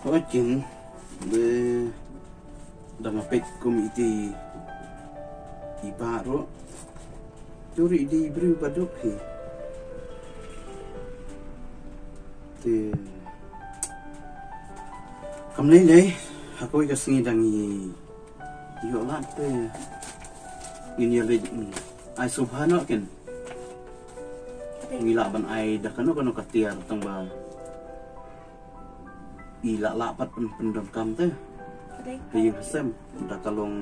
có chuyện để đằng apek komite iba ro curi di beri baduk hi thì cầm lấy đấy aku cái sinh dangi yo la te ini le ai subhano ken ngila ban ai dah kano katiar tamba ila lapat pendam kam te thì xem đã kalong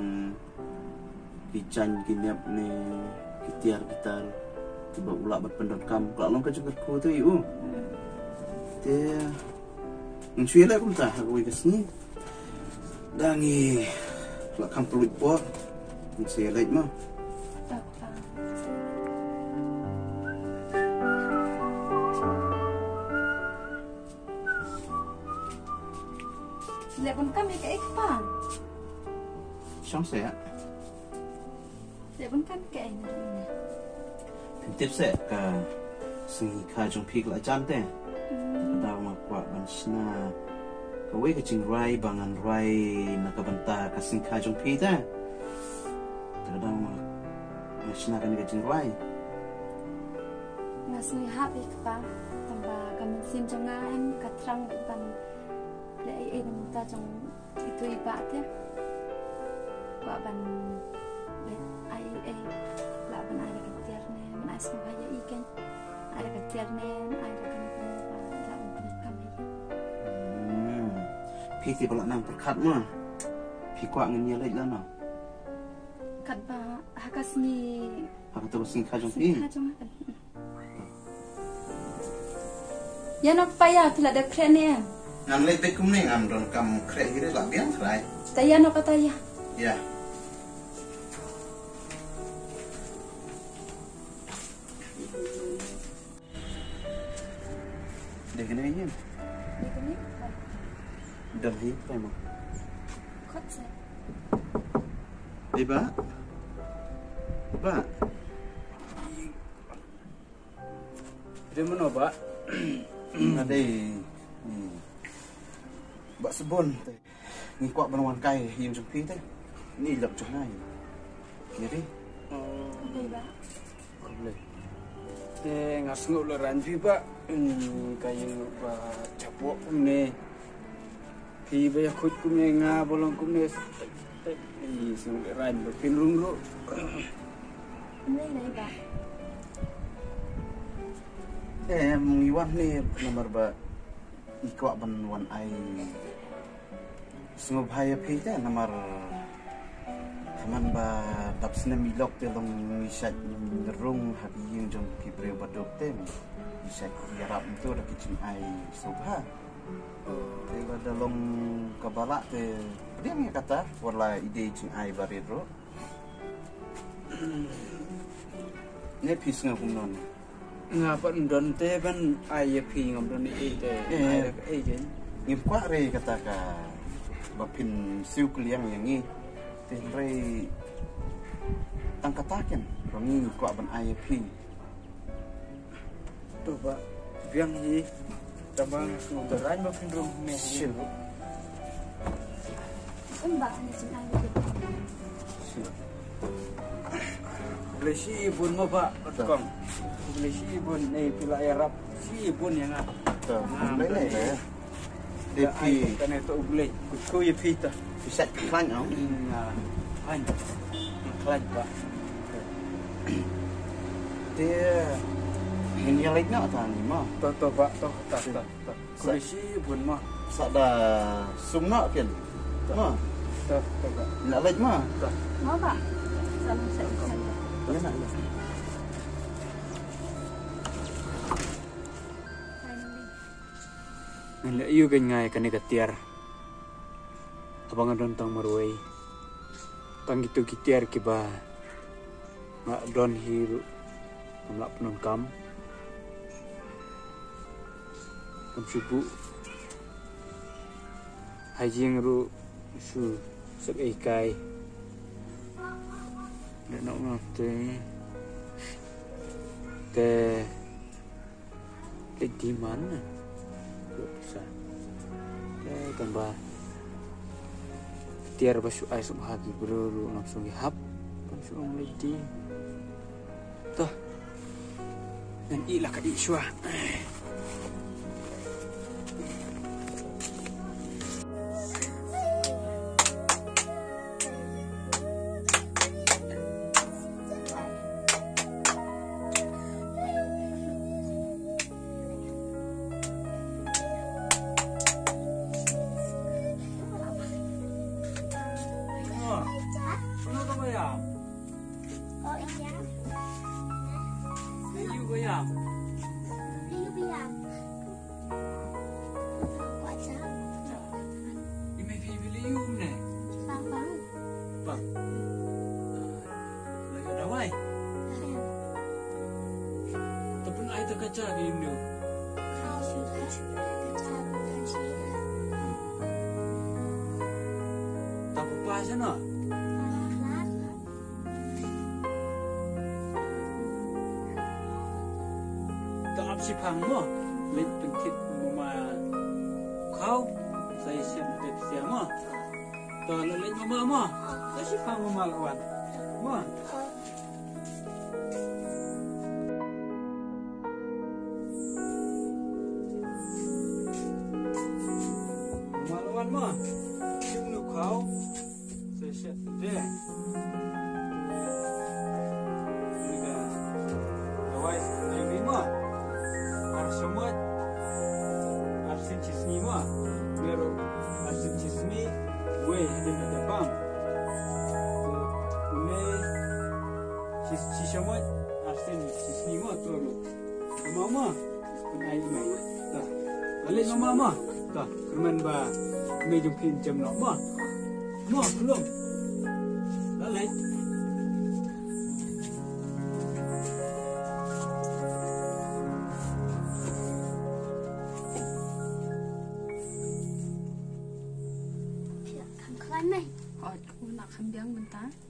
dichan kinap ni kitiar kita tiba ula berpendam kam kalong ka juga ku tu yu te ngsuy la kum ta aku ke sini dangi la kam pelut po ngsuy la ma Lepon kami ke ekpa. Xong sẽ Lepon kami ke ini. tiếp sẽ cả sinh khai trong phi lại chan te đào mà quả ban sna cái way cái chừng rai bằng ăn rai na cái banta cái sinh khai trong phi ta đào mà sna cái chừng rai Nasi hab ekpa tambah kami sim jangan em katrang ban le ai ta trong itu ibat ya. Ba ban le ai la ban ai ketiar ne man ai semua haya ikan ai ketiar ne ai kan la ban kami phi thì bọn nàng khát mà phi quạng người nhiều lấy lắm nào kat ba hakasni tôi sinh khai trong phi ya no paya pila de krene ngam lấy tết cũng nên ngam don cầm kre hi để làm biến lại taya no kataya ya để cái này nhé đầm hi phải không khot se đi ba Di mana, Pak? ada bak sebon ni kuat benawan kai yang trong phi thế ni lập trong này nghe đi Okey ba Boleh. Te ngasnguk le ranju, Pak. Kaya ba capok kum ni. Pi ba khut kum ni nga bolong kum ni. Ni sing ran ba pin rung ru. Ini ba em iwan ni nomor ba ikuat benawan ai sungguh bahaya phi thế nomor Haman ba dap sena milok te long misat rung hagi yang jong kibreu badok te misat yarap itu dak kicim ai subha te ba dalong kabala te dia ni kata wala ide cing ai baredro ne pisnga kumnon Ngapa ndon te ban ai pi ngam don ni te ai je. ngim kwa re kata ka bapin siu kliang yang ni Tenre tangkataken rongi kuat ban IAP. Tu Pak, biang ni tabang sudaran ba pindrong me sil. Mbak ni cina Boleh si ibun mo Pak, kong. Boleh si ibun ni pila Arab, si ibun yang ah. Boleh le. Depi kan itu boleh. Ku ye pita. Bisa klan oh. Kan. Klan Pak. Dia ini yang lain nak tak ni mah. To Pak, to tak. Boleh si ibun mah. Sada sumna kan. Mah. To Pak. Nak lain mah. Mau ba sama saya Ya nak. Nila iyo ganyay kanigatiar. Abang adon tang marway. Tang itu kitiar kiba. Nga don hiru. Namlak penon kam. Kam subu. Hajing ru su sep ikai. Dan nak ngate. Te di mana? Bisa. tambah tiar basu ai subhagi bro langsung hap langsung meliti toh dan ilah ka iswa kaca gini. Tak apa sana. Tak absi pangmo, lek pentit mama kau saya siap siapa. Tak lek mama, saya si pang mama lawan. Mo. Mà chung nước khảo sẽ sẽ thế này давай найми аршамат арсенчиснима меро арсенчисми вы это пам уме чисчамат арсенчиснима тору мама найми да лали мама да kerman ba me jumkin jam no ma belum lalai ya kan kelai mai oh nak kham biang bentar